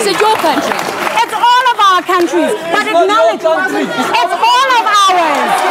Is it your country? It's all of our countries, but acknowledge it's all of ours. It's all of ours.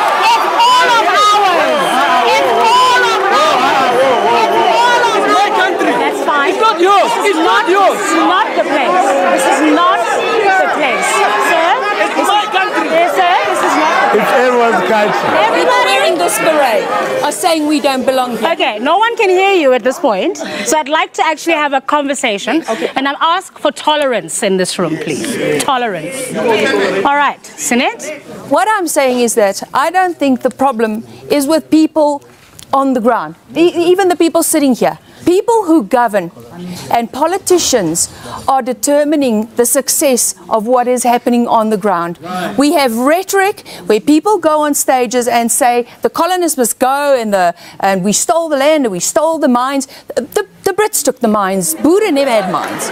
It's all of ours. It's all of my country. That's fine. It's not yours. It's not yours. This is not the place. This is not the place. Sir? It's my country. Yes, sir. This is not the place. It's everyone's country. Everybody wearing this beret are saying we don't belong here. Okay, no one can hear you at this point, so I'd like to actually have a conversation, and I'll ask for tolerance in this room, please. Tolerance. All right, Sinet? What I'm saying is that I don't think the problem is with people on the ground, even the people sitting here. People who govern and politicians are determining the success of what is happening on the ground. We have rhetoric where people go on stages and say the colonists must go and we stole the land and we stole the mines. The Brits took the mines. Buddha never had mines.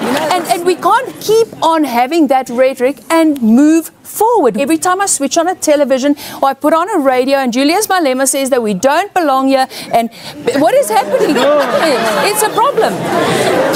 And we can't keep on having that rhetoric and move forward. Every time I switch on a television or I put on a radio and Julius Malema says that we don't belong here, and what is happening? It's a problem.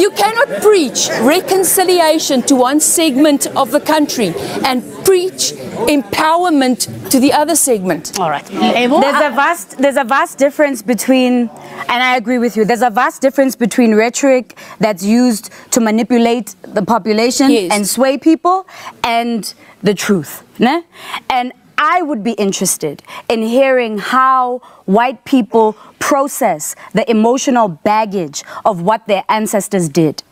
You cannot preach reconciliation to one segment of the country and preach empowerment to the other segment. All right. There's a vast difference between, and I agree with you, there's a vast difference between rhetoric that's used to manipulate the population and sway people and the truth. Ne? And I would be interested in hearing how white people process the emotional baggage of what their ancestors did.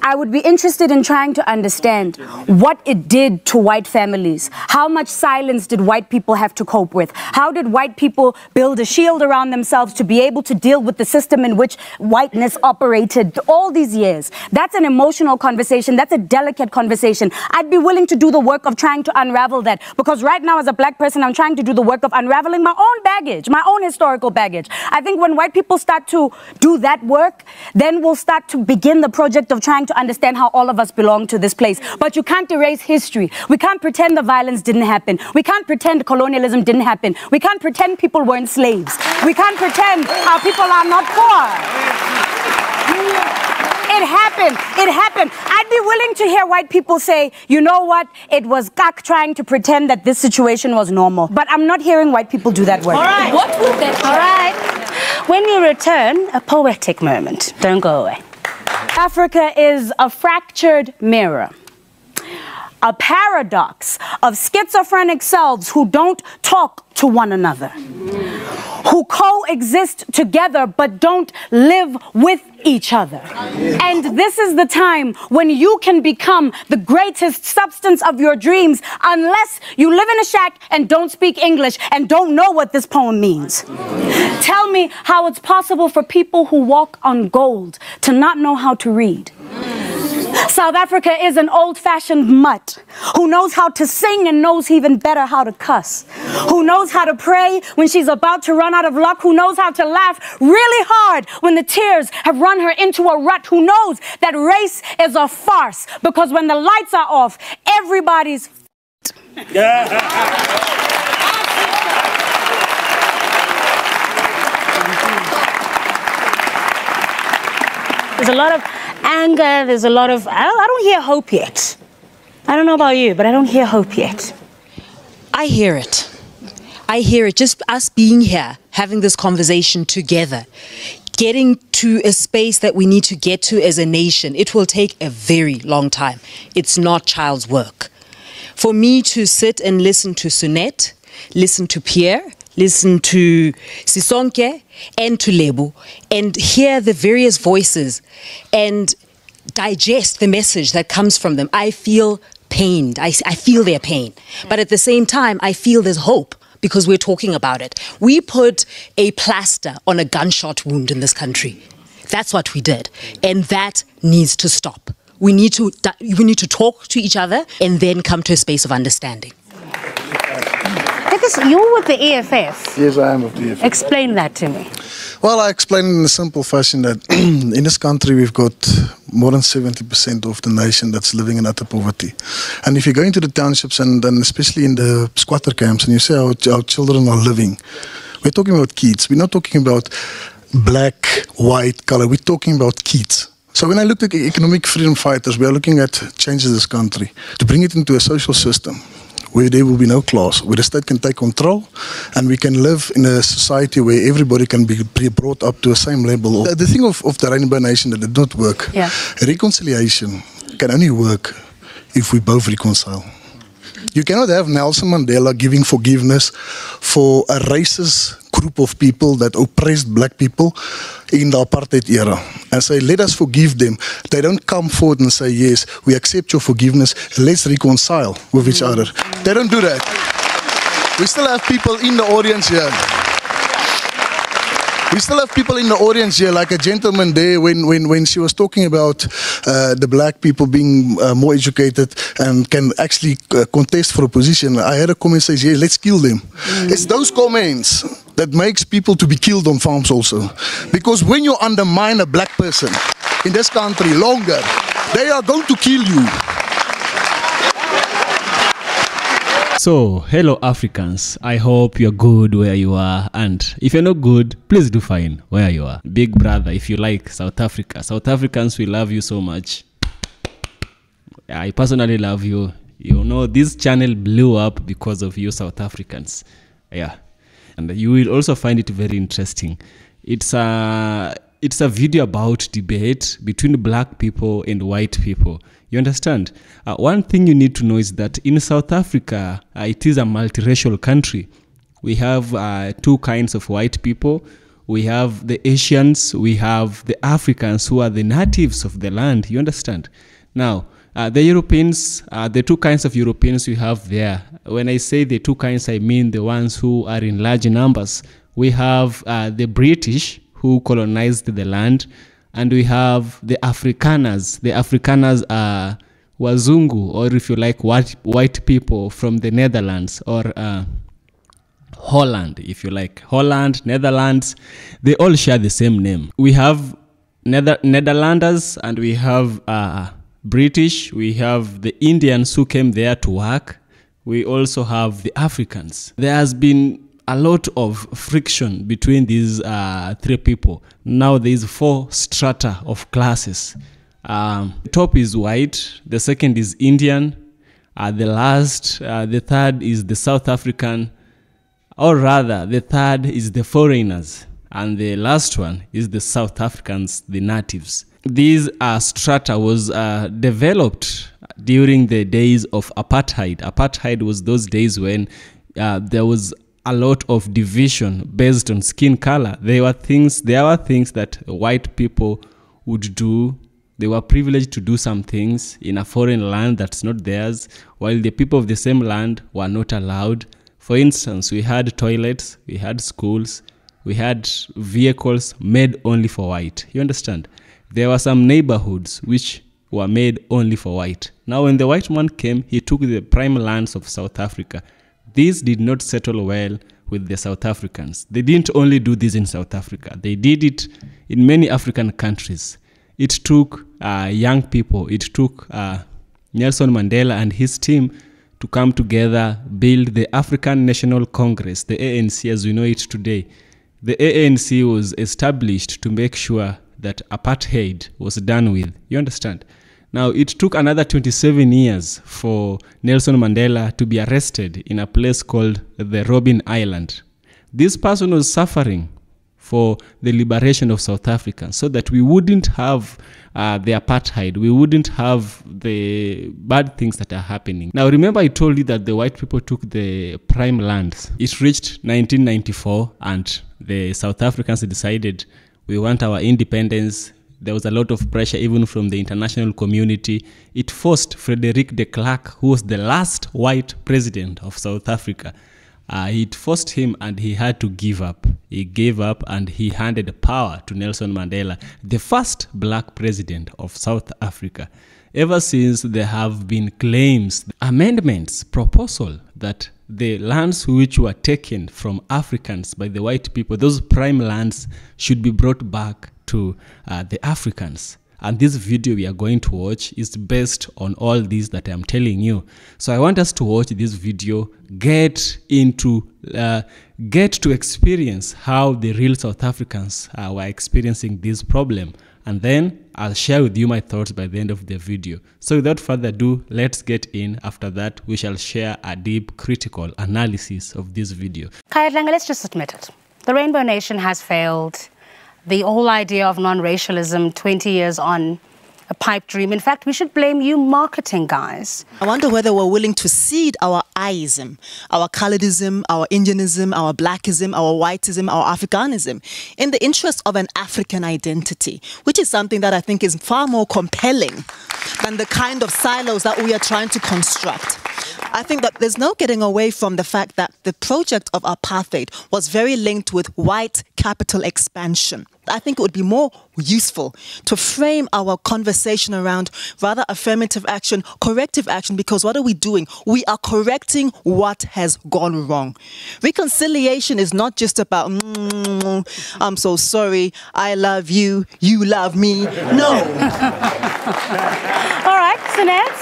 I would be interested in trying to understand what it did to white families. How much silence did white people have to cope with? How did white people build a shield around themselves to be able to deal with the system in which whiteness operated all these years? That's an emotional conversation. That's a delicate conversation. I'd be willing to do the work of trying to unravel that, because right now as a black person, I'm trying to do the work of unraveling my own baggage, my own historical baggage. I think when white people start to do that work, then we'll start to begin the project of trying to understand how all of us belong to this place. But you can't erase history. We can't pretend the violence didn't happen. We can't pretend colonialism didn't happen. We can't pretend people weren't slaves. We can't pretend our people are not poor. It happened. It happened. I'd be willing to hear white people say, you know what, it was Kak trying to pretend that this situation was normal. But I'm not hearing white people do that work. All right. What would that be? All right. When you return, a poetic moment. Don't go away. Africa is a fractured mirror, a paradox of schizophrenic selves who don't talk to one another, who coexist together but don't live with each other. And this is the time when you can become the greatest substance of your dreams, unless you live in a shack and don't speak English and don't know what this poem means. Tell me how it's possible for people who walk on gold to not know how to read. South Africa is an old-fashioned mutt who knows how to sing and knows even better how to cuss, who knows how to pray when she's about to run out of luck, who knows how to laugh really hard when the tears have run her into a rut, who knows that race is a farce because when the lights are off, everybody's There's a lot of anger, there's a lot of, I don't hear hope yet. I don't know about you, but I don't hear hope yet. I hear it. I hear it. Just us being here, having this conversation together, getting to a space that we need to get to as a nation, it will take a very long time. It's not child's work. For me to sit and listen to Sunette, listen to Pierre, listen to Sisonke and to Lebu, and hear the various voices and digest the message that comes from them, I feel pained. I feel their pain. But at the same time, I feel there's hope because we're talking about it. We put a plaster on a gunshot wound in this country. That's what we did. And that needs to stop. We need to talk to each other and then come to a space of understanding. Because you're with the EFF. Yes, I am with the EFF. Explain that to me. Well, I explain in a simple fashion that in this country we've got more than 70% of the nation that's living in utter poverty. And if you go into the townships and especially in the squatter camps and you say how our children are living, we're talking about kids. We're not talking about black, white, color. We're talking about kids. So when I look at economic freedom fighters, we are looking at changes this country to bring it into a social system where there will be no class, where the state can take control and we can live in a society where everybody can be brought up to the same level. The thing of the Rainbow Nation that did not work, reconciliation can only work if we both reconcile. You cannot have Nelson Mandela giving forgiveness for a racist group of people that oppressed black people in the apartheid era and say, let us forgive them. They don't come forward and say, yes, we accept your forgiveness, let's reconcile with each other. They don't do that. We still have people in the audience here. We still have people in the audience here, like a gentleman there when she was talking about the black people being more educated and can actually contest for a position. I had a comment say, yeah, let's kill them. It's those comments that makes people to be killed on farms also. Because when you undermine a black person in this country longer, they are going to kill you. So, hello Africans, I hope you're good where you are, and if you're not good, please do fine where you are. Big brother, if you like South Africa, South Africans, we love you so much. I personally love you. You know, this channel blew up because of you South Africans. Yeah, and you will also find it very interesting. It's a video about debate between black people and white people. You understand? One thing you need to know is that in South Africa, it is a multiracial country. We have two kinds of white people. We have the Asians, we have the Africans who are the natives of the land. You understand? Now, the Europeans, the two kinds of Europeans we have there. When I say the two kinds, I mean the ones who are in large numbers. We have the British who colonized the land, and we have the Afrikaners. The Afrikaners are Wazungu, or if you like, white people from the Netherlands, or Holland, if you like. Holland, Netherlands, they all share the same name. We have Netherlanders, and we have British, we have the Indians who came there to work. We also have the Africans. There has been a lot of friction between these three people. Now there is 4 strata of classes. Top is white, the second is Indian, the third is the South African, or rather the third is the foreigners, and the last one is the South Africans, the natives. These strata was developed during the days of apartheid. Apartheid was those days when there was a lot of division based on skin color. There were things that white people would do. They were privileged to do some things in a foreign land that's not theirs, while the people of the same land were not allowed. For instance, we had toilets, we had schools, we had vehicles made only for white. You understand? There were some neighborhoods which were made only for white. Now, when the white man came, he took the prime lands of South Africa. These did not settle well with the South Africans. They didn't only do this in South Africa. They did it in many African countries. It took young people. It took Nelson Mandela and his team to come together, build the African National Congress, the ANC as we know it today. The ANC was established to make sure that apartheid was done with. You understand? Now, it took another 27 years for Nelson Mandela to be arrested in a place called the Robben Island. This person was suffering for the liberation of South Africa so that we wouldn't have the apartheid, we wouldn't have the bad things that are happening. Now, remember I told you that the white people took the prime lands. It reached 1994 and the South Africans decided we want our independence. There was a lot of pressure even from the international community. It forced Frederick de Klerk, who was the last white president of South Africa. It forced him and he had to give up. He gave up and he handed power to Nelson Mandela, the first black president of South Africa. Ever since, there have been claims, amendments, proposal that the lands which were taken from Africans by the white people, those prime lands, should be brought back to the Africans. And this video we are going to watch is based on all these that I'm telling you. So I want us to watch this video, get to experience how the real South Africans were experiencing this problem and then I'll share with you my thoughts by the end of the video. So without further ado, let's get in. After that, we shall share a deep critical analysis of this video. Kayadlanga, let's just admit it. The Rainbow Nation has failed. The whole idea of non-racialism 20 years on, a pipe dream. In fact, we should blame you marketing guys. I wonder whether we're willing to cede our I-ism, our colorism, our Indianism, our blackism, our whiteism, our Africanism in the interest of an African identity, which is something that I think is far more compelling than the kind of silos that we are trying to construct. I think that there's no getting away from the fact that the project of apartheid was very linked with white capital expansion. I think it would be more useful to frame our conversation around rather affirmative action, corrective action, because what are we doing? We are correcting what has gone wrong. Reconciliation is not just about, I'm so sorry, I love you, you love me. No. All right, Sinet.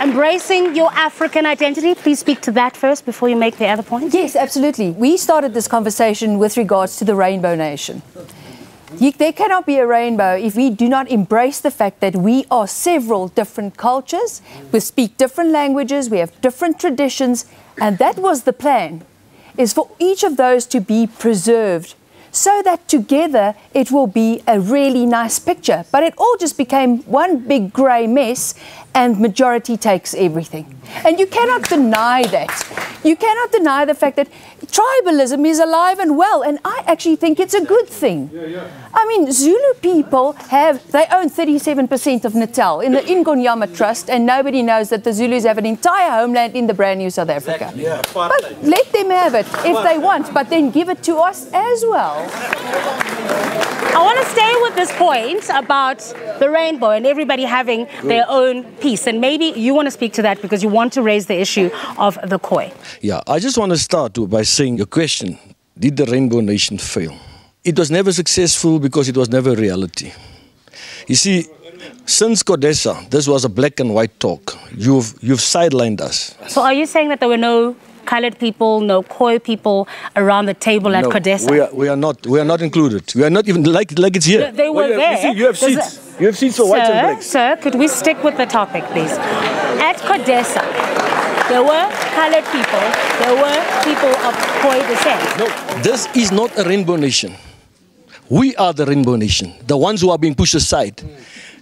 Embracing your African identity. Please speak to that first before you make the other points. Yes, absolutely. We started this conversation with regards to the Rainbow Nation. There cannot be a rainbow if we do not embrace the fact that we are several different cultures, we speak different languages, we have different traditions, and that was the plan, is for each of those to be preserved so that together it will be a really nice picture. But it all just became one big grey mess, and majority takes everything. And you cannot deny that. You cannot deny the fact that tribalism is alive and well, and I actually think it's a good thing. I mean, Zulu people they own 37% of Natal in the Ingonyama Trust, and nobody knows that the Zulus have an entire homeland in the brand new South Africa. But let them have it if they want, but then give it to us as well. I want to stay with this point about the rainbow and everybody having their own piece. And maybe you want to speak to that because you want to raise the issue of the Khoi. Yeah, I just want to start by saying your question, did the Rainbow Nation fail? It was never successful because it was never reality. You see, since Codesa, this was a black and white talk. You've sidelined us. So are you saying that there were no coloured people, no Khoi people around the table at Codesa? We are not included. We are not even like it's here. They were there. You see, you have seats. You have seats for whites and blacks. Sir, could we stick with the topic, please? At Codesa, there were coloured people. There were people of Khoi descent. No, this is not a Rainbow Nation. We are the Rainbow Nation, the ones who are being pushed aside.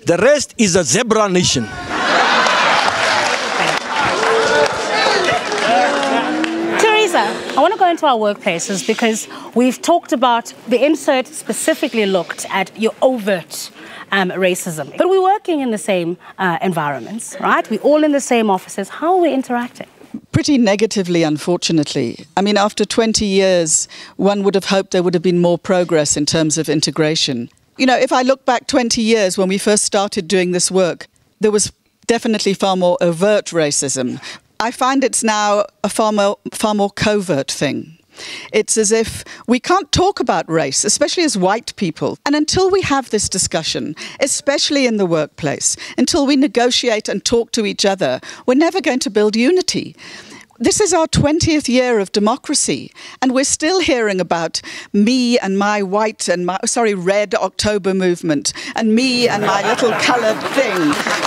The rest is a zebra nation. I want to go into our workplaces because we've talked about the insert specifically looked at your overt racism. But we're working in the same environments, right? We're all in the same offices. How are we interacting? Pretty negatively, unfortunately. I mean, after 20 years, one would have hoped there would have been more progress in terms of integration. You know, if I look back 20 years when we first started doing this work, there was definitely far more overt racism. I find it's now a far more covert thing. It's as if we can't talk about race, especially as white people. And until we have this discussion, especially in the workplace, until we negotiate and talk to each other, we're never going to build unity. This is our 20th year of democracy, and we're still hearing about me and my white and my, red October movement, and me and my little coloured thing.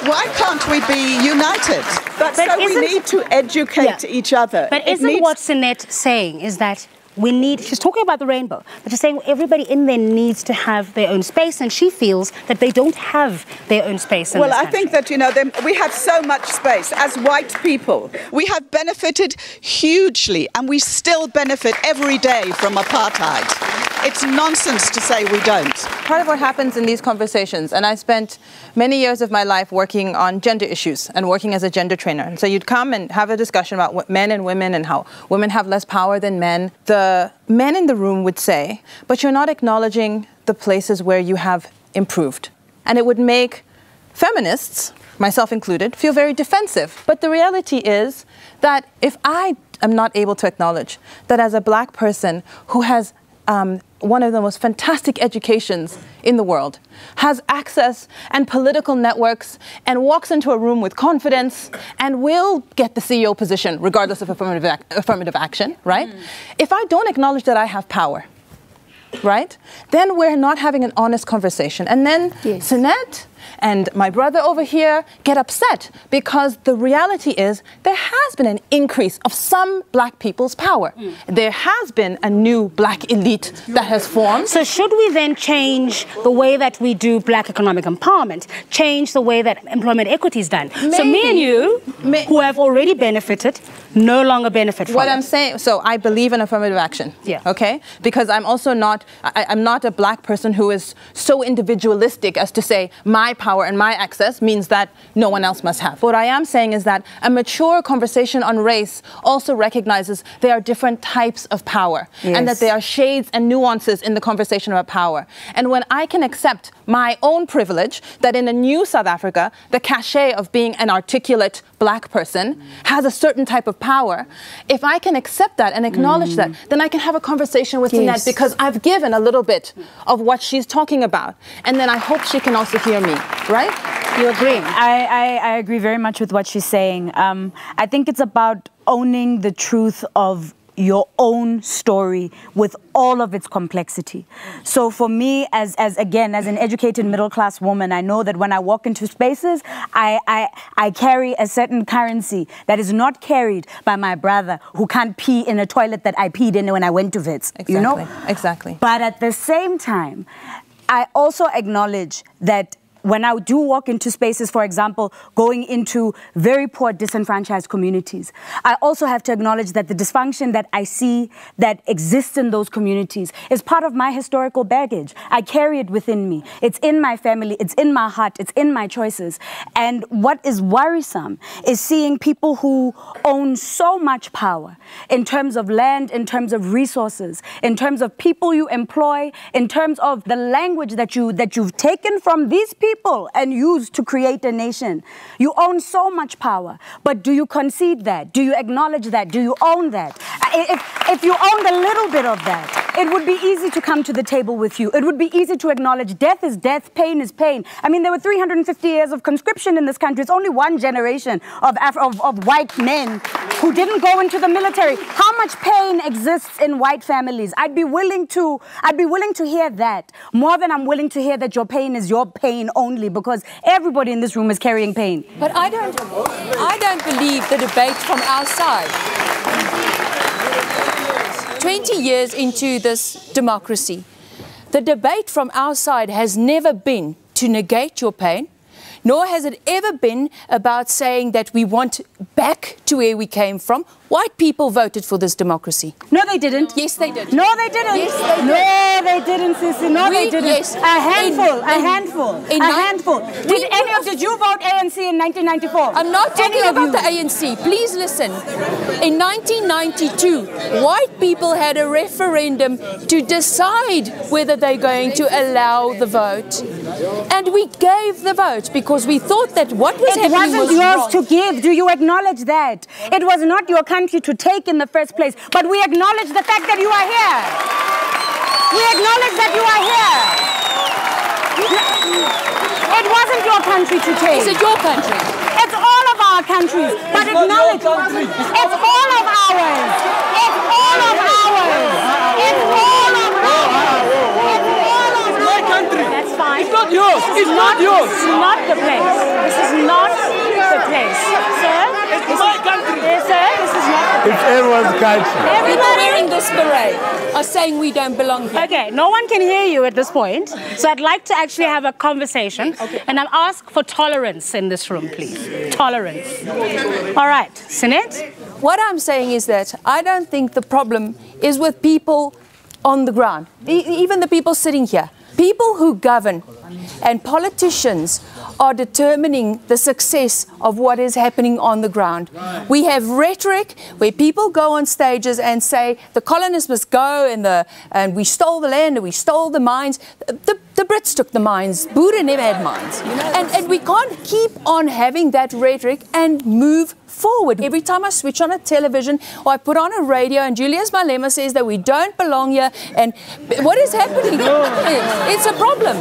Why can't we be united? But so we need to educate each other. But isn't what Sinet saying is that we need, she's talking about the rainbow, but she's saying everybody in there needs to have their own space, and she feels that they don't have their own space in this country. I think that, you know, we have so much space as white people. We have benefited hugely, and we still benefit every day from apartheid. It's nonsense to say we don't. Part of what happens in these conversations, and I spent many years of my life working on gender issues and working as a gender trainer. And so you'd come and have a discussion about what men and women and how women have less power than men. The men in the room would say, but you're not acknowledging the places where you have improved. And it would make feminists, myself included, feel very defensive. But the reality is that if I am not able to acknowledge that as a black person who has one of the most fantastic educations in the world, has access and political networks, and walks into a room with confidence and will get the CEO position regardless of affirmative action, right? If I don't acknowledge that I have power, right? Then we're not having an honest conversation. And then Sinette and my brother over here get upset because the reality is there has been an increase of some black people's power. There has been a new black elite that has formed. So should we then change the way that we do black economic empowerment, change the way that employment equity is done? Maybe. So me and you, who have already benefited, no longer benefit from what it. I'm saying, so I believe in affirmative action. Yeah. Okay? Because I'm also not, I'm not a black person who is so individualistic as to say my power and my access means that no one else must have. What I am saying is that a mature conversation on race also recognizes there are different types of power and that there are shades and nuances in the conversation about power. And when I can accept my own privilege that in a new South Africa, the cachet of being an articulate black person has a certain type of power, if I can accept that and acknowledge that, then I can have a conversation with Sinette because I've given a little bit of what she's talking about. And then I hope she can also hear me, right? You agree? I agree very much with what she's saying. I think it's about owning the truth of your own story with all of its complexity. So for me, as an educated middle-class woman, I know that when I walk into spaces, I carry a certain currency that is not carried by my brother who can't pee in a toilet that I peed in when I went to Wits. Exactly. You know? Exactly. But at the same time, I also acknowledge that when I do walk into spaces, for example, going into very poor, disenfranchised communities, I also have to acknowledge that the dysfunction that I see that exists in those communities is part of my historical baggage. I carry it within me. It's in my family, it's in my heart, it's in my choices. And what is worrisome is seeing people who own so much power in terms of land, in terms of resources, in terms of people you employ, in terms of the language that you've taken from these people and used to create a nation. You own so much power, but do you concede that? Do you acknowledge that? Do you own that? If you owned a little bit of that, it would be easy to come to the table with you. It would be easy to acknowledge death is death, pain is pain. I mean, there were 350 years of conscription in this country. It's only one generation of white men who didn't go into the military. How much pain exists in white families? I'd be willing to hear that more than I'm willing to hear that your pain is your pain only, because everybody in this room is carrying pain. But I don't believe the debate from our side. 20 years into this democracy, the debate from our side has never been to negate your pain, nor has it ever been about saying that we want back to where we came from. White people voted for this democracy. No, they didn't. Yes, they did. No, they didn't. Yes, they did. No, they didn't, Sissy. No, they didn't. Yes. A handful. Did you vote ANC in 1994? I'm not talking about the ANC. Please listen. In 1992, white people had a referendum to decide whether they're going to allow the vote. And we gave the vote because we thought that what was happening was wrong. It wasn't yours to give. Do you acknowledge that? It was not your country to take in the first place, but we acknowledge the fact that you are here. We acknowledge that you are here. It wasn't your country to take. Is it your country? It's all of our countries, but acknowledge it's all of ours. It's all of ours. It's all of ours. It's all of my country. That's fine. It's not yours. It's not yours. This is not the place. This is not the place. Sir? It's my country. Yes, sir. This is not the place. It's everyone's country. Everybody wearing this beret are saying we don't belong here. Okay, no one can hear you at this point, so I'd like to actually have a conversation, and I'll ask for tolerance in this room, please. Tolerance. All right, Sinette? What I'm saying is that I don't think the problem is with people on the ground, even the people sitting here. People who govern and politicians are determining the success of what is happening on the ground. We have rhetoric where people go on stages and say the colonists must go and we stole the land and we stole the mines. The Brits took the mines. Buddha never had mines. And we can't keep on having that rhetoric and move forward. Every time I switch on a television or I put on a radio and Julius Malema says that we don't belong here, and what is happening? It's a problem.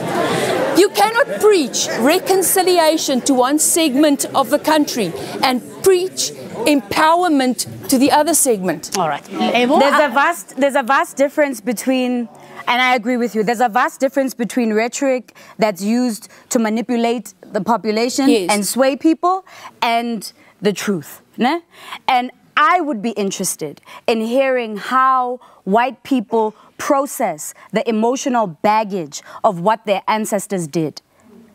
You cannot preach reconciliation to one segment of the country and preach empowerment to the other segment. All right. There's a vast difference between And I agree with you. There's a vast difference between rhetoric that's used to manipulate the population and sway people and the truth. Ne? And I would be interested in hearing how white people process the emotional baggage of what their ancestors did.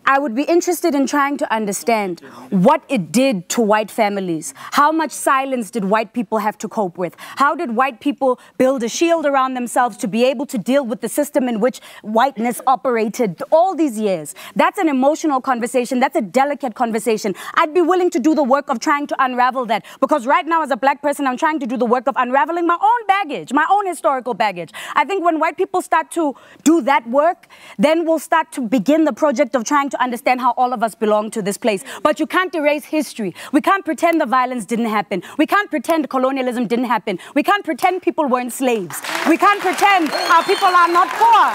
I would be interested in trying to understand what it did to white families. How much silence did white people have to cope with? How did white people build a shield around themselves to be able to deal with the system in which whiteness operated all these years? That's an emotional conversation. That's a delicate conversation. I'd be willing to do the work of trying to unravel that, because right now as a black person, I'm trying to do the work of unraveling my own baggage, my own historical baggage. I think when white people start to do that work, then we'll start to begin the project of trying to understand how all of us belong to this place. But you can't erase history. We can't pretend the violence didn't happen. We can't pretend colonialism didn't happen. We can't pretend people weren't slaves. We can't pretend our people are not poor.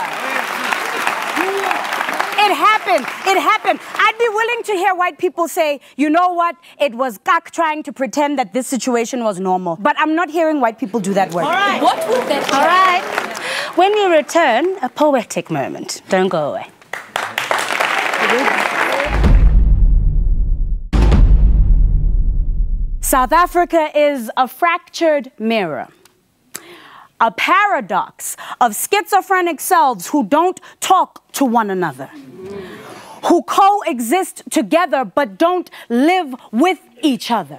It happened. It happened. I'd be willing to hear white people say, you know what, it was Kak trying to pretend that this situation was normal. But I'm not hearing white people do that work. All right. What would that be? All right. When we return, a poetic moment. Don't go away. South Africa is a fractured mirror, a paradox of schizophrenic selves who don't talk to one another, who coexist together but don't live with each other.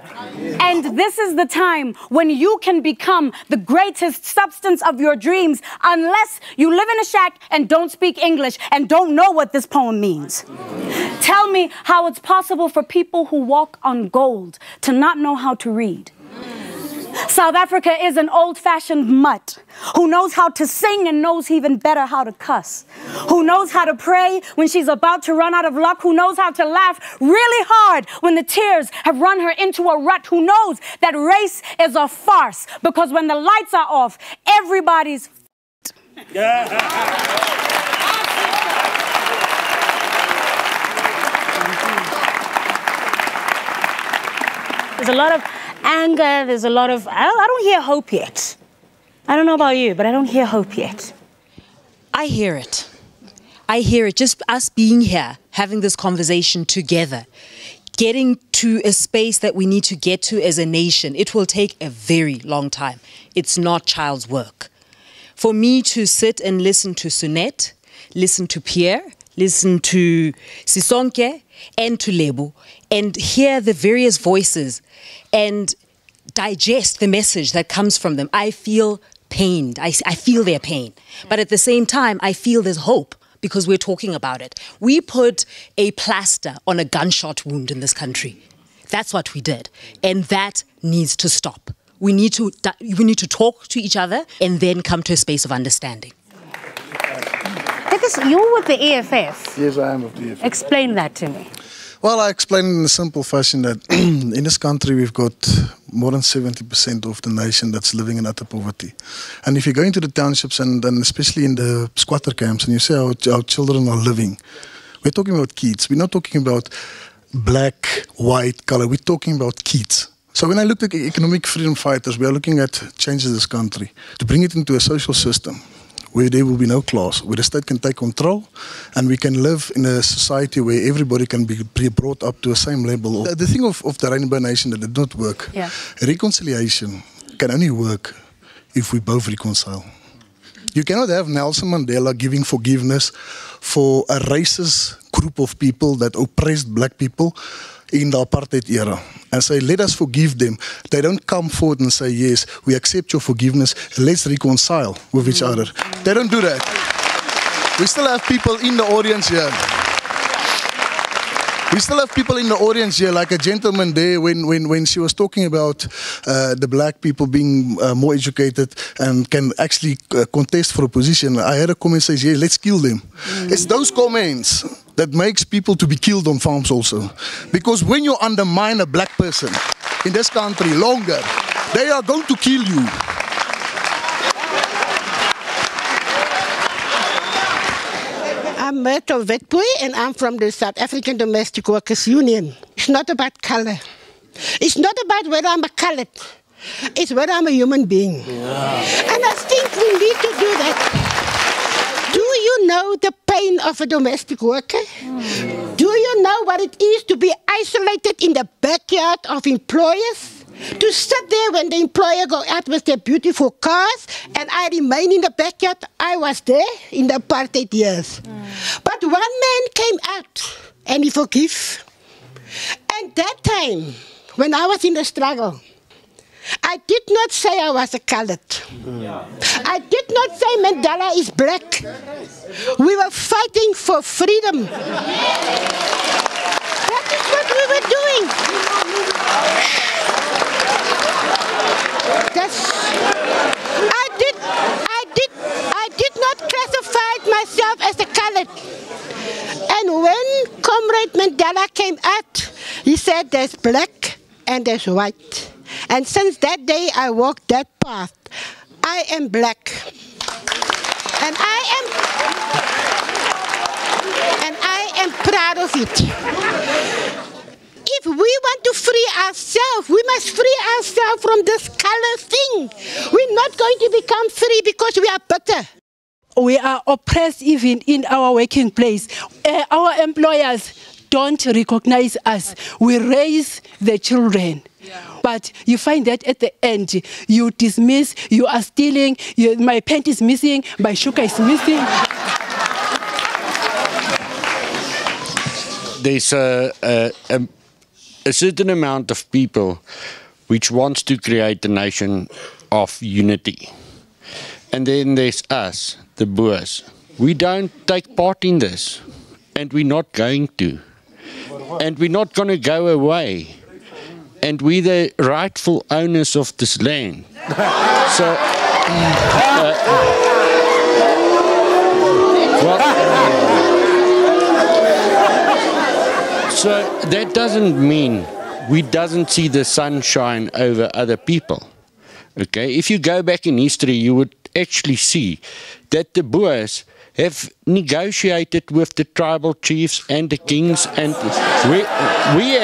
And this is the time when you can become the greatest substance of your dreams, unless you live in a shack and don't speak English and don't know what this poem means. Tell me how it's possible for people who walk on gold to not know how to read. South Africa is an old-fashioned mutt who knows how to sing and knows even better how to cuss, who knows how to pray when she's about to run out of luck, who knows how to laugh really hard when the tears have run her into a rut, who knows that race is a farce because when the lights are off, everybody's There's a lot of anger, there's a lot of, I don't hear hope yet. I don't know about you, but I don't hear hope yet. I hear it. I hear it. Just us being here, having this conversation together, getting to a space that we need to get to as a nation, it will take a very long time. It's not child's work. For me to sit and listen to Sunette, listen to Pierre, listen to Sisonke and to Lebo, and hear the various voices and digest the message that comes from them, I feel pained. I feel their pain. But at the same time, I feel there's hope because we're talking about it. We put a plaster on a gunshot wound in this country. That's what we did. And that needs to stop. We need to talk to each other and then come to a space of understanding. Because you're with the EFF. Yes, I am with the EFF. Explain that to me. Well, I explained in a simple fashion that in this country we've got more than 70% of the nation that's living in utter poverty. And if you go into the townships and especially in the squatter camps and you see how our children are living, we're talking about kids. We're not talking about black, white, color. We're talking about kids. So when I look at economic freedom fighters, we are looking at changes this country to bring it into a social system where there will be no class, where the state can take control and we can live in a society where everybody can be brought up to the same level. The thing of the Rainbow Nation that did not work, reconciliation can only work if we both reconcile. You cannot have Nelson Mandela giving forgiveness for a racist group of people that oppressed black people in the apartheid era and say, let us forgive them. They don't come forward and say, yes, we accept your forgiveness, let's reconcile with each other. They don't do that. We still have people in the audience here. We still have people in the audience here, like a gentleman there when she was talking about the black people being more educated and can actually contest for a position. I had a comment say, yeah, let's kill them. It's those comments that makes people to be killed on farms also. Because when you undermine a black person in this country longer, they are going to kill you. I'm Myrtle Wetboy and I'm from the South African Domestic Workers Union. It's not about color. It's not about whether I'm a colored. It's whether I'm a human being. And I think we need to do that. you know the pain of a domestic worker? Do you know what it is to be isolated in the backyard of employers? To sit there when the employer go out with their beautiful cars and I remain in the backyard. I was there in the apartheid years. But one man came out and he forgave. And that time, when I was in the struggle, I did not say I was a colored. I did not say Mandela is black. We were fighting for freedom. That is what we were doing. I did not classify myself as a colored. And when Comrade Mandela came out, he said there's black and there's white. And since that day I walked that path. I am black. And I am proud of it. If we want to free ourselves, we must free ourselves from this color thing. We're not going to become free because we are bitter. We are oppressed even in our working place. Our employers don't recognize us. We raise the children. But you find that at the end, you dismiss, you are stealing, my pant is missing, my sugar is missing. There's a certain amount of people which wants to create a nation of unity. And then there's us, the Boers. We don't take part in this. And we're not going to. And we're not going to go away. And we're the rightful owners of this land. So, so that doesn't mean we doesn't see the sunshine over other people. Okay, if you go back in history, you would actually see that the Boers have negotiated with the tribal chiefs and the kings, and we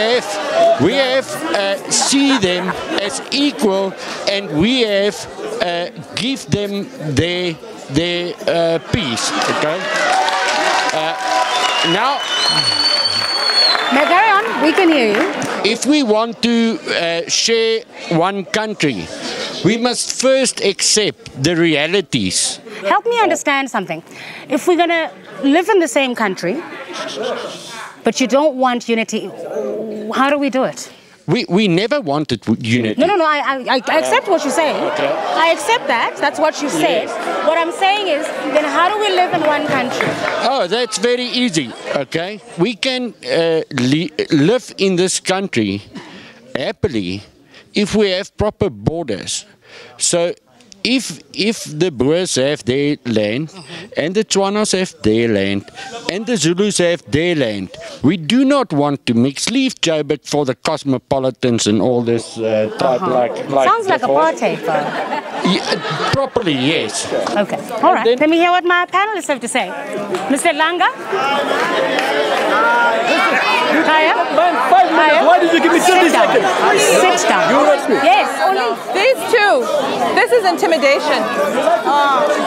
have see them as equal, and we have give them their peace. Okay. Now, carry on. We can hear you. If we want to share one country, we must first accept the realities. Help me understand something. If we're going to live in the same country, but you don't want unity, how do we do it? We never wanted unity. No, I accept what you're saying. Okay. I accept that. That's what you said. Yes. What I'm saying is, then how do we live in one country? Oh, that's very easy, okay? We can live in this country happily if we have proper borders. So if the Boers have their land, and the Tswanas have their land, and the Zulus have their land, we do not want to mix. Leave Joburg for the cosmopolitans and all this type like sounds like apartheid, though. Yeah, properly, yes. Okay, all right. Let me hear what my panelists have to say. Mr. Langa? Kaya? 5 minutes. Why did you give me 30 seconds? Sit down. You rush me. Yes. These two. This is intimidation.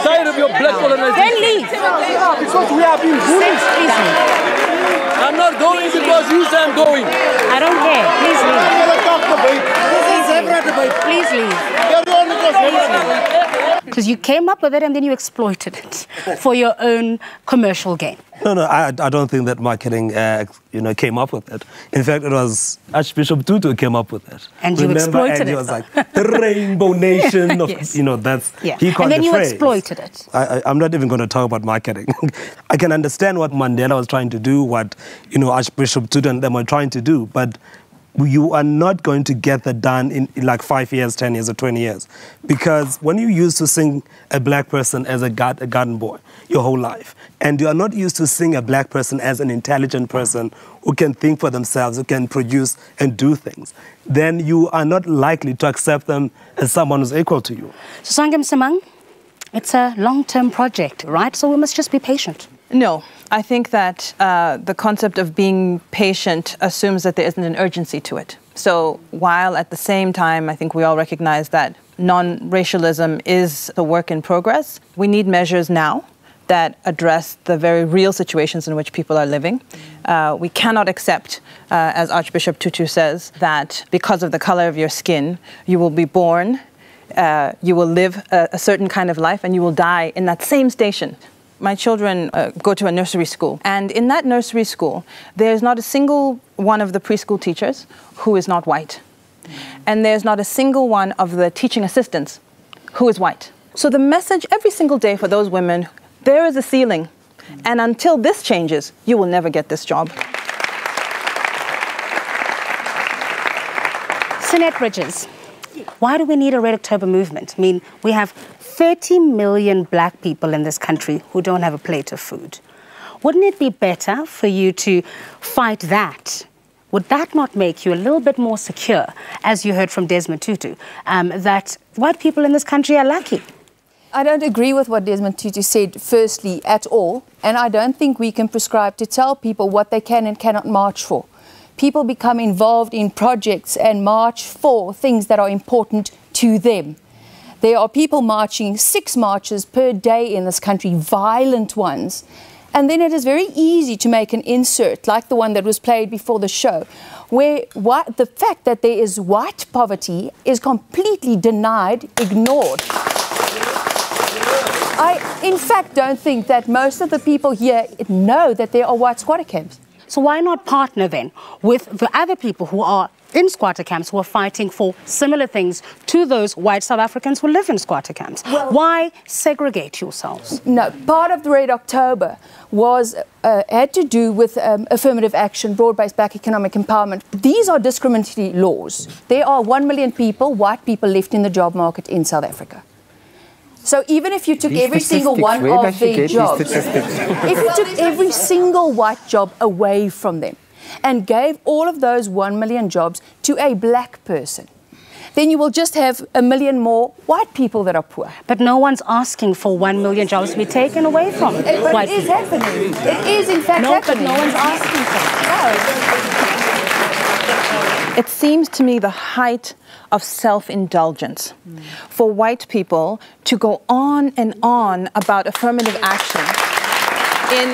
Tired of your black colonization. Then leave. Because we are being bullied. Please leave. I'm not going because you say I'm going. I don't care. Please leave. Please leave. Because you came up with it and then you exploited it for your own commercial gain. No, I don't think that marketing, came up with it. In fact, it was Archbishop Tutu came up with it. And you exploited it. He was like, the Rainbow Nation. Of, yes. That's, yeah. he called and then the you phrase. Exploited it. I'm not even going to talk about marketing. I can understand what Mandela was trying to do, what, Archbishop Tutu and them were trying to do, but you are not going to get that done in like 5 years, 10 years, or 20 years. Because when you used to sing a black person as a garden boy your whole life, and you are not used to seeing a black person as an intelligent person who can think for themselves, who can produce and do things, then you are not likely to accept them as someone who's equal to you. So Sangam Samang, it's a long-term project, right? So we must just be patient. No, I think that the concept of being patient assumes that there isn't an urgency to it. So while at the same time, I think we all recognize that non-racialism is a work in progress, we need measures now that address the very real situations in which people are living. We cannot accept, as Archbishop Tutu says, that because of the color of your skin, you will be born, you will live a certain kind of life, and you will die in that same station. My children go to a nursery school, and in that nursery school, there's not a single one of the preschool teachers who is not white. And there's not a single one of the teaching assistants who is white. So the message every single day for those women, there is a ceiling, and until this changes, you will never get this job. Sinette Bridges, why do we need a Red October movement? I mean, we have 30 million black people in this country who don't have a plate of food. Wouldn't it be better for you to fight that? Would that not make you a little bit more secure, as you heard from Desmond Tutu, that white people in this country are lucky? I don't agree with what Desmond Tutu said, firstly, at all. And I don't think we can prescribe to tell people what they can and cannot march for. People become involved in projects and march for things that are important to them. There are people marching 6 marches per day in this country, violent ones. And then it is very easy to make an insert, like the one that was played before the show, where the fact that there is white poverty is completely denied, ignored. I, in fact, don't think that most of the people here know that there are white squatter camps. So why not partner then with the other people who are in squatter camps who are fighting for similar things to those white South Africans who live in squatter camps? Well, why segregate yourselves? No, part of the Red October was had to do with affirmative action, broad-based black economic empowerment. These are discriminatory laws. There are 1 million people, white people, left in the job market in South Africa. So even if you took every single one of their jobs, if you took every single white job away from them and gave all of those 1 million jobs to a black person, then you will just have 1 million more white people that are poor. But no one's asking for 1 million jobs to be taken away from white people. But it is happening. It is in fact happening. But no one's asking for it. It seems to me the height of self-indulgence for white people to go on and on about affirmative action in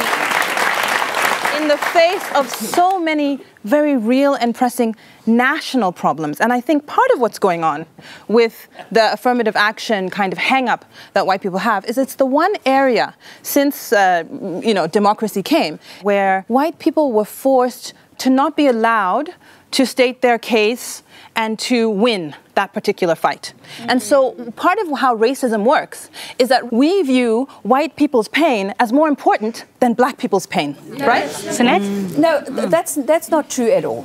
the face of so many very real and pressing national problems. And I think part of what's going on with the affirmative action kind of hang-up that white people have is it's the one area since democracy came where white people were forced to not be allowed to state their case and to win that particular fight. And so part of how racism works is that we view white people's pain as more important than black people's pain, right? Sinette? No, that's not true at all.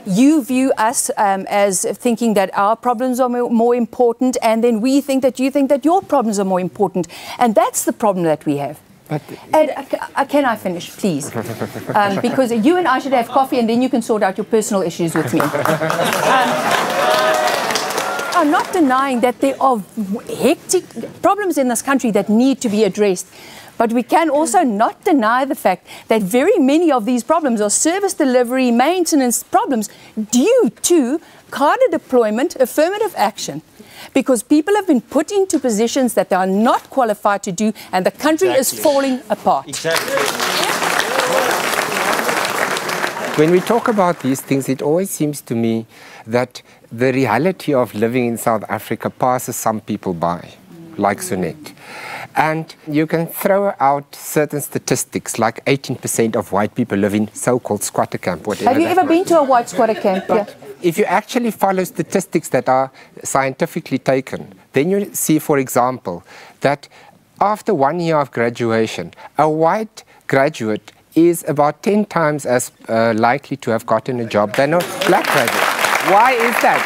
You view us as thinking that our problems are more important, and then we think that you think that your problems are more important. And that's the problem that we have. And can I finish, please? Because you and I should have coffee and then you can sort out your personal issues with me. I'm not denying that there are hectic problems in this country that need to be addressed. But we can also not deny the fact that very many of these problems are service delivery, maintenance problems due to cadre deployment, affirmative action. Because people have been put into positions that they are not qualified to do, and the country is falling apart. Exactly. When we talk about these things, it always seems to me that the reality of living in South Africa passes some people by, like Sinette. And you can throw out certain statistics, like 18% of white people live in so-called squatter camp, whatever. Have you ever been to a white squatter camp? Yeah. If you actually follow statistics that are scientifically taken, then you see, for example, that after 1 year of graduation, a white graduate is about 10 times as likely to have gotten a job than a black graduate. Why is that?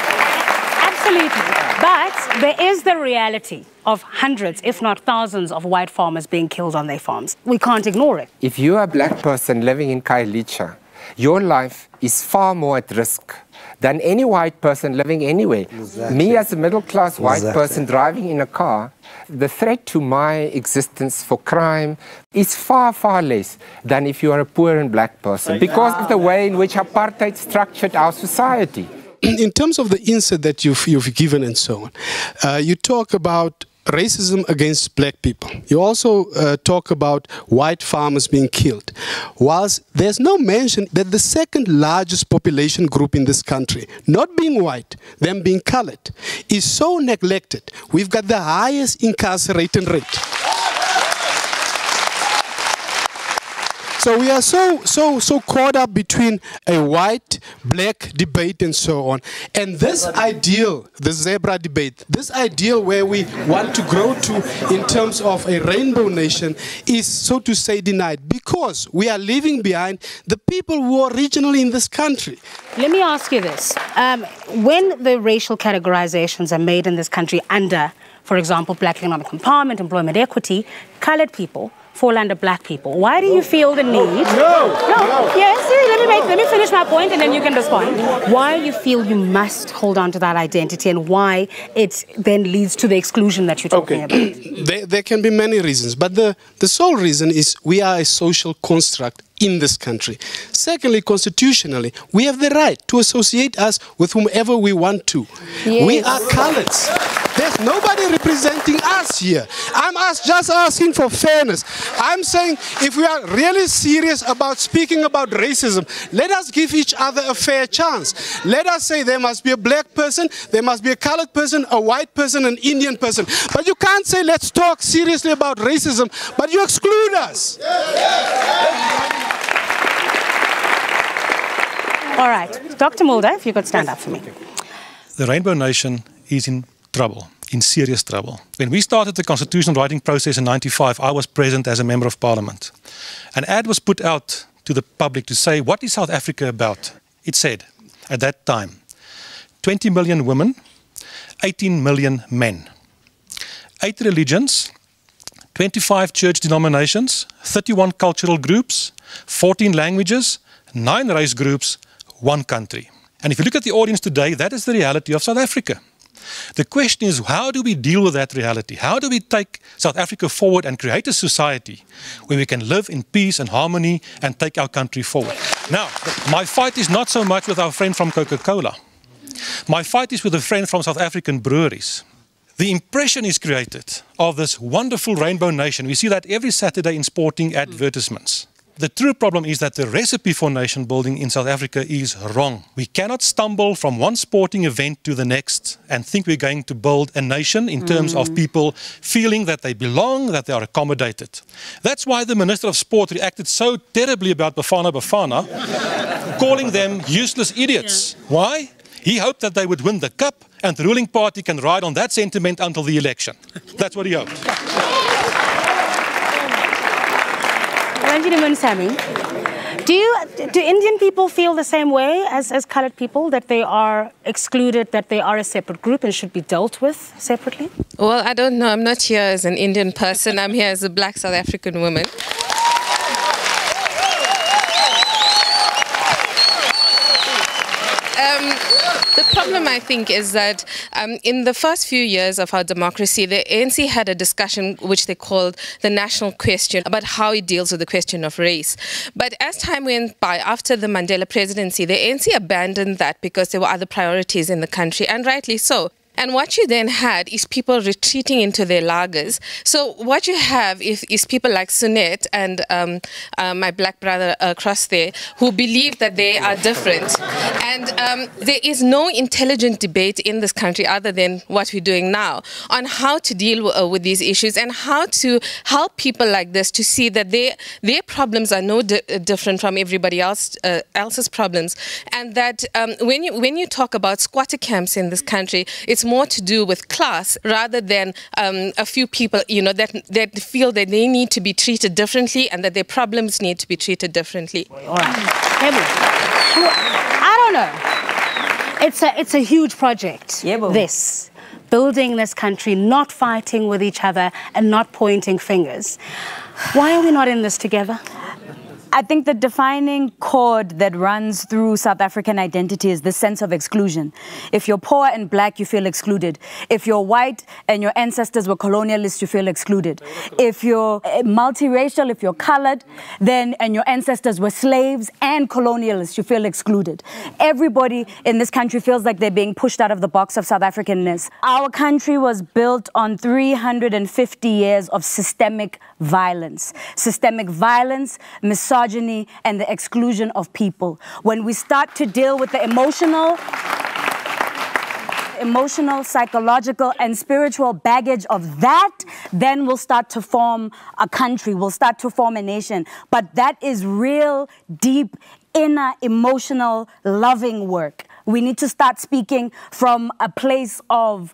Absolutely. But there is the reality of hundreds, if not thousands, of white farmers being killed on their farms. We can't ignore it. If you're a black person living in Khayelitsha, your life is far more at risk than any white person living anywhere. Exactly. Me as a middle-class white person driving in a car, the threat to my existence for crime is far, far less than if you are a poor and black person, because of the way in which apartheid structured our society. In terms of the insert that you've given and so on, you talk about racism against black people. You also talk about white farmers being killed. Whilst there's no mention that the second largest population group in this country, not being white, them being colored, is so neglected. We've got the highest incarceration rate. So we are so caught up between a white, black debate and so on. And this ideal, the zebra debate, this ideal where we want to grow to in terms of a rainbow nation is, so to say, denied because we are leaving behind the people who are originally in this country. Let me ask you this. When the racial categorizations are made in this country under, for example, black economic empowerment, employment equity, colored people fall under black people. Why do you feel the need? No. Yes, let me finish my point and then you can respond. Why you feel you must hold on to that identity and why it then leads to the exclusion that you're talking about? There can be many reasons, but the sole reason is we are a social construct in this country. Secondly, constitutionally, we have the right to associate us with whomever we want to. Yes. We are coloreds. There's nobody representing us here. I'm just asking for fairness. I'm saying if we are really serious about speaking about racism, let us give each other a fair chance. Let us say there must be a black person, there must be a colored person, a white person, an Indian person. But you can't say let's talk seriously about racism, but you exclude us. All right. Dr. Mulder, if you could stand up for me. The Rainbow Nation is in trouble, in serious trouble. When we started the constitutional writing process in '95, I was present as a member of parliament. An ad was put out to the public to say, what is South Africa about? It said, at that time, 20 million women, 18 million men, 8 religions, 25 church denominations, 31 cultural groups, 14 languages, 9 race groups, 1 country. And if you look at the audience today, that is the reality of South Africa. The question is, how do we deal with that reality? How do we take South Africa forward and create a society where we can live in peace and harmony and take our country forward? Now, my fight is not so much with our friend from Coca-Cola. My fight is with a friend from South African breweries. The impression is created of this wonderful rainbow nation. We see that every Saturday in sporting advertisements. The true problem is that the recipe for nation building in South Africa is wrong. We cannot stumble from one sporting event to the next and think we're going to build a nation in terms of people feeling that they belong, that they are accommodated. That's why the Minister of Sport reacted so terribly about Bafana Bafana, calling them useless idiots. Yeah. Why? He hoped that they would win the cup and the ruling party can ride on that sentiment until the election. That's what he hoped. Do Indian people feel the same way as colored people, that they are excluded, that they are a separate group and should be dealt with separately? Well, I don't know. I'm not here as an Indian person. I'm here as a black South African woman. The problem, I think, is that in the first few years of our democracy, the ANC had a discussion which they called the national question about how it deals with the question of race. But as time went by, after the Mandela presidency, the ANC abandoned that because there were other priorities in the country, and rightly so. And what you then had is people retreating into their lagers. So what you have is people like Sunette and my black brother across there who believe that they are different. And there is no intelligent debate in this country other than what we're doing now on how to deal with these issues and how to help people like this to see that their problems are no different from everybody else's problems. And that when you talk about squatter camps in this country, it's more to do with class rather than a few people, you know, that feel that they need to be treated differently and that their problems need to be treated differently. All right. I don't know. It's a huge project. This building this country, not fighting with each other and not pointing fingers. Why are we not in this together? I think the defining chord that runs through South African identity is the sense of exclusion. If you're poor and black, you feel excluded. If you're white and your ancestors were colonialists, you feel excluded. If you're multiracial, if you're colored, and your ancestors were slaves and colonialists, you feel excluded. Everybody in this country feels like they're being pushed out of the box of South Africanness. Our country was built on 350 years of systemic violence. Systemic violence, misogyny, and the exclusion of people. When we start to deal with the emotional, psychological, and spiritual baggage of that, then we'll start to form a country, we'll start to form a nation. But that is real, deep, inner, emotional, loving work. We need to start speaking from a place of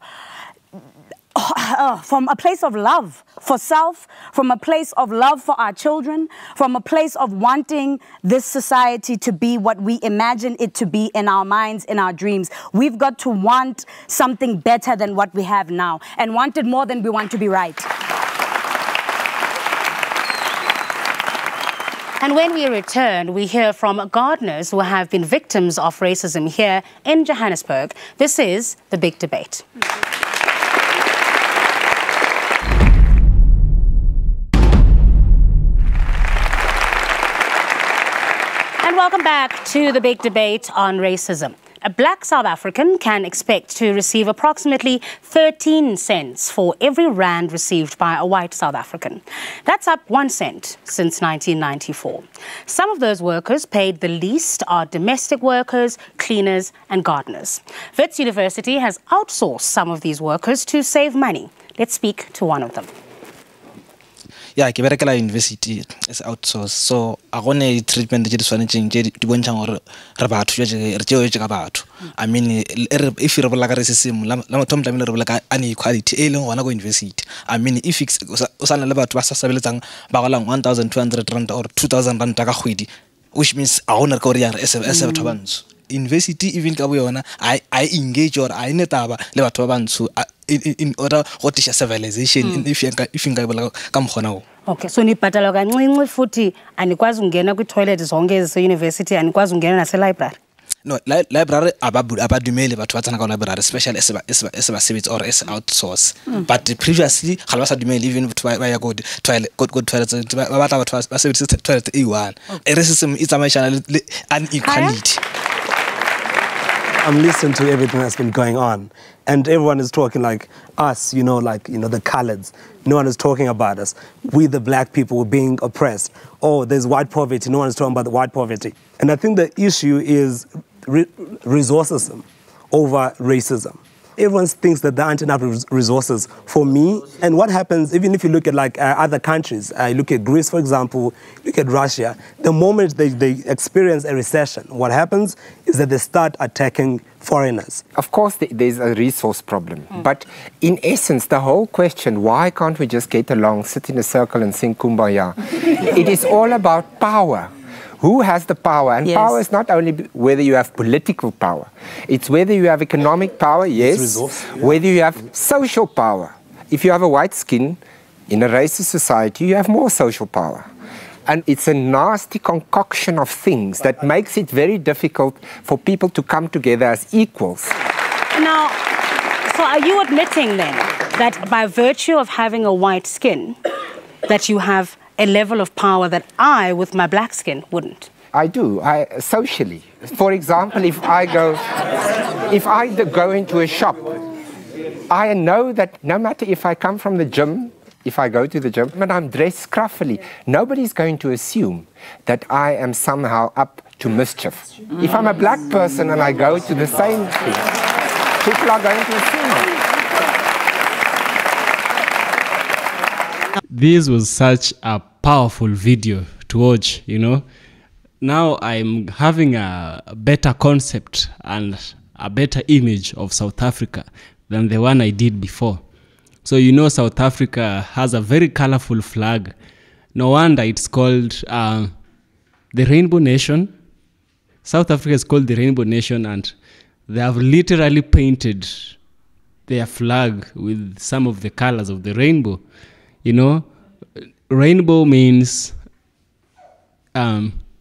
love for self, from a place of love for our children, from a place of wanting this society to be what we imagine it to be in our minds, in our dreams. We've got to want something better than what we have now, and want it more than we want to be right. And when we return, we hear from gardeners who have been victims of racism here in Johannesburg. This is The Big Debate. And welcome back to The Big Debate on racism. A black South African can expect to receive approximately 13 cents for every rand received by a white South African. That's up 1 cent since 1994. Some of those workers paid the least are domestic workers, cleaners, and gardeners. Wits University has outsourced some of these workers to save money. Let's speak to one of them. Yeah, ke berekela university as outsource. So I gone treatment je tshwanetseng je di bontshang gore re batho je re tšeo ka batho. I mean if you bola ka racism la motho mtlamile re bola ka inequality e leng gona go university. I mean if o sana le batho ba sa sebeletsang ba golang 1200 rand or 2000 rand ka kgwedi, which means a gona re ka re as batho ba ntsho. University even ka bo yona I engage or I netaba le batho ba bantsho in order go teach civilization if you nka bola ka mogona o. Okay, so nibhatala kancinci futhi anikwazi ungena kwi toilet zonke eze university, anikwazi ungena nase library. No, library abadumele batho ba tsana ka library especially as ba sebetsa or as outsource. But previously ga ba sa dumele even ba ya go toilet ba batla batho ba sebetsa toilet e1. Racism is a inequality. I'm listening to everything that's been going on, and everyone is talking like us, you know, the coloreds. No one is talking about us. We, the black people, were being oppressed. Oh, there's white poverty. No one is talking about the white poverty. And I think the issue is resourcism over racism. Everyone thinks that there aren't enough resources for me. And what happens, even if you look at other countries, look at Greece, for example, look at Russia, the moment they experience a recession, what happens is that they start attacking foreigners. Of course, there's a resource problem. But in essence, the whole question, why can't we just get along, sit in a circle and sing Kumbaya? It is all about power. Who has the power? And power is not only whether you have political power. It's whether you have economic power, yes. Whether you have social power. If you have a white skin in a racist society, you have more social power. And it's a nasty concoction of things that makes it very difficult for people to come together as equals. Now, so are you admitting then that by virtue of having a white skin, that you have a level of power that I, with my black skin, wouldn't? I do, socially. For example, if I go into a shop, I know that no matter if I come from the gym, if I go to the gym, and I'm dressed scruffily, nobody's going to assume that I am somehow up to mischief. If I'm a black person and I go to the same thing, people are going to assume it. This was such a powerful video to watch, you know. Now I'm having a better concept and a better image of South Africa than the one I did before. So, you know, South Africa has a very colorful flag. No wonder it's called the Rainbow Nation. South Africa is called the Rainbow Nation, and they have literally painted their flag with some of the colors of the rainbow. You know, rainbow means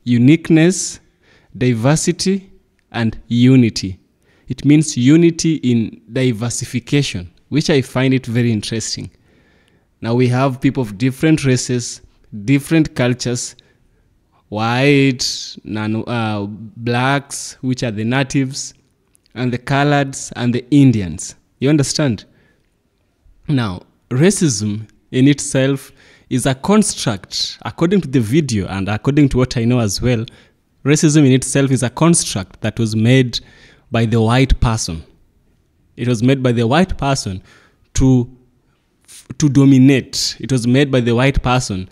uniqueness, diversity, and unity. It means unity in diversification, which I find it very interesting. Now we have people of different races, different cultures, white, blacks, which are the natives, and the coloreds and the Indians. You understand? Now, racism in itself is a construct, according to the video and according to what I know as well. Racism in itself is a construct that was made by the white person. It was made by the white person to dominate. It was made by the white person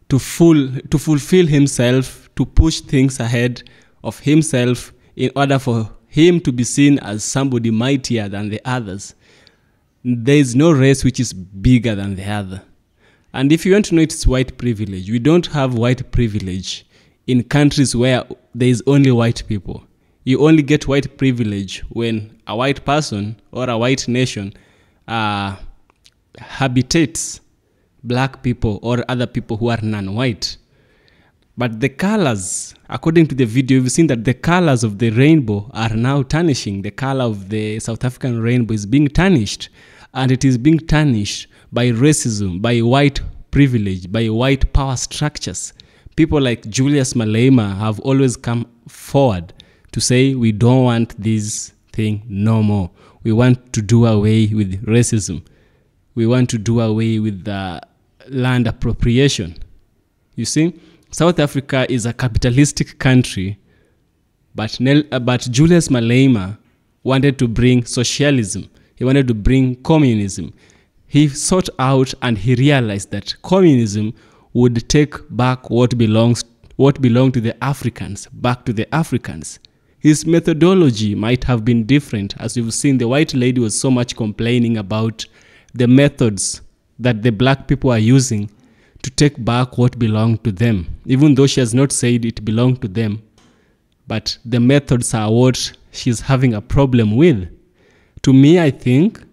to fulfill himself, to push things ahead of himself in order for him to be seen as somebody mightier than the others. There is no race which is bigger than the other. And if you want to know it's white privilege, we don't have white privilege in countries where there is only white people. You only get white privilege when a white person or a white nation habitates black people or other people who are non-white. But the colors, according to the video, you've seen that the colors of the rainbow are now tarnishing. The color of the South African rainbow is being tarnished, and it is being tarnished by racism, by white privilege, by white power structures. People like Julius Malema have always come forward to say, we don't want this thing no more. We want to do away with racism. We want to do away with the land appropriation. You see, South Africa is a capitalistic country, but Julius Malema wanted to bring socialism. He wanted to bring communism. He sought out and he realized that communism would take back what belonged to the Africans, back to the Africans. His methodology might have been different. As you've seen, the white lady was so much complaining about the methods that the black people are using to take back what belonged to them, even though she has not said it belonged to them. But the methods are what she's having a problem with. To me, I think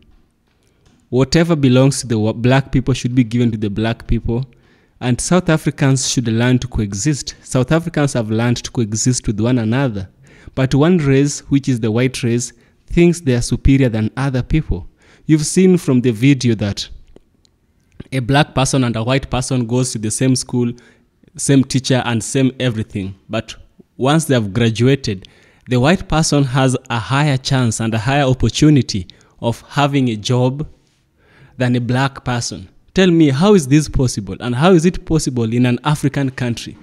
whatever belongs to the black people should be given to the black people, and South Africans should learn to coexist. South Africans have learned to coexist with one another. But one race, which is the white race, thinks they are superior than other people. You've seen from the video that a black person and a white person goes to the same school, same teacher, and same everything. But once they have graduated, the white person has a higher chance and a higher opportunity of having a job than a black person. Tell me, how is this possible? And how is it possible in an African country?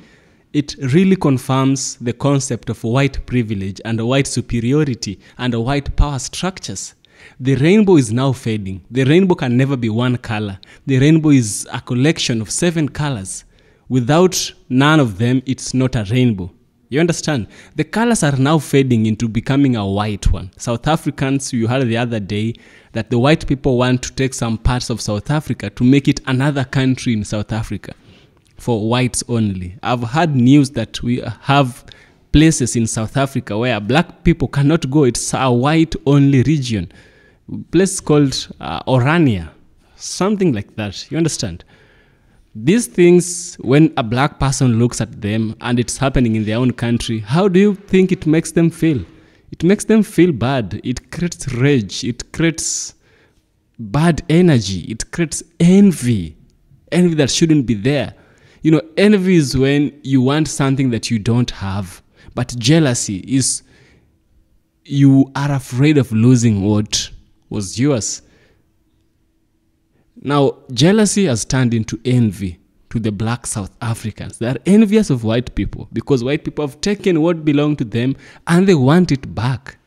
It really confirms the concept of white privilege and white superiority and white power structures. The rainbow is now fading. The rainbow can never be one color. The rainbow is a collection of 7 colors. Without none of them, it's not a rainbow. You understand? The colors are now fading into becoming a white one. South Africans, you heard the other day that the white people want to take some parts of South Africa to make it another country in South Africa for whites only. I've heard news that we have places in South Africa where black people cannot go. It's a white-only region. A place called Orania, something like that. You understand? These things, when a black person looks at them and it's happening in their own country, how do you think it makes them feel? It makes them feel bad. It creates rage. It creates bad energy. It creates envy. Envy that shouldn't be there. You know, envy is when you want something that you don't have. But jealousy is you are afraid of losing what was yours. Now, jealousy has turned into envy to the black South Africans. They are envious of white people because white people have taken what belonged to them and they want it back.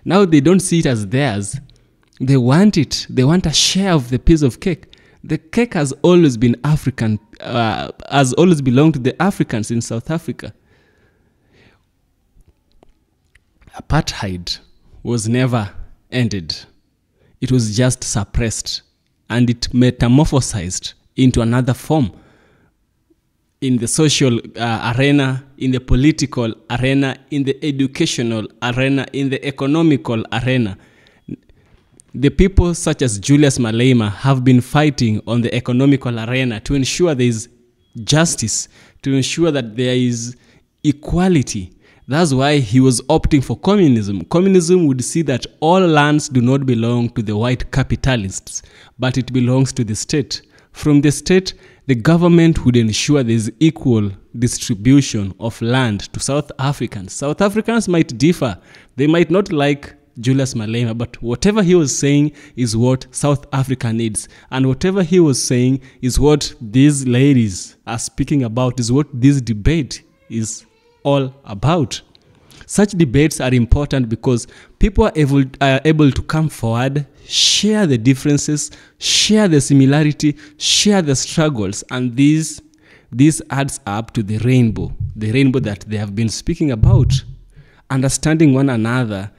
Now they don't see it as theirs. They want it. They want a share of the piece of cake. The cake has always been African, has always belonged to the Africans in South Africa. Apartheid was never ended. It was just suppressed, and it metamorphosized into another form in the social arena, in the political arena, in the educational arena, in the economical arena. The people such as Julius Malema have been fighting on the economical arena to ensure there is justice, to ensure that there is equality. That's why he was opting for communism. Communism would see that all lands do not belong to the white capitalists, but it belongs to the state. From the state, the government would ensure there is equal distribution of land to South Africans. South Africans might differ. They might not like Julius Malema, but whatever he was saying is what South Africa needs. And whatever he was saying is what these ladies are speaking about, is what this debate is all about. Such debates are important because people are able to come forward, share the differences, share the similarity, share the struggles, and this adds up to the rainbow that they have been speaking about. Understanding one another,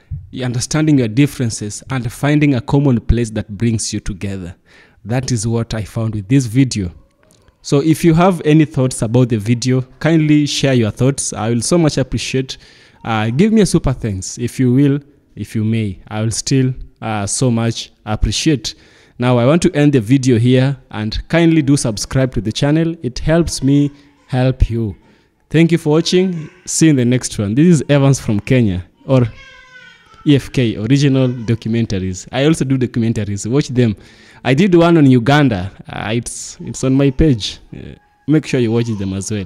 understanding your differences, and finding a common place that brings you together. That is what I found with this video. So if you have any thoughts about the video, kindly share your thoughts. I will so much appreciate. Give me a super thanks if you will, if you may. I will still so much appreciate. Now I want to end the video here, and kindly do subscribe to the channel. It helps me help you. Thank you for watching. See you in the next one. This is Evans from Kenya, or EFK, Original Documentaries. I also do documentaries. Watch them. I did one on Uganda. It's on my page. Make sure you watch them as well.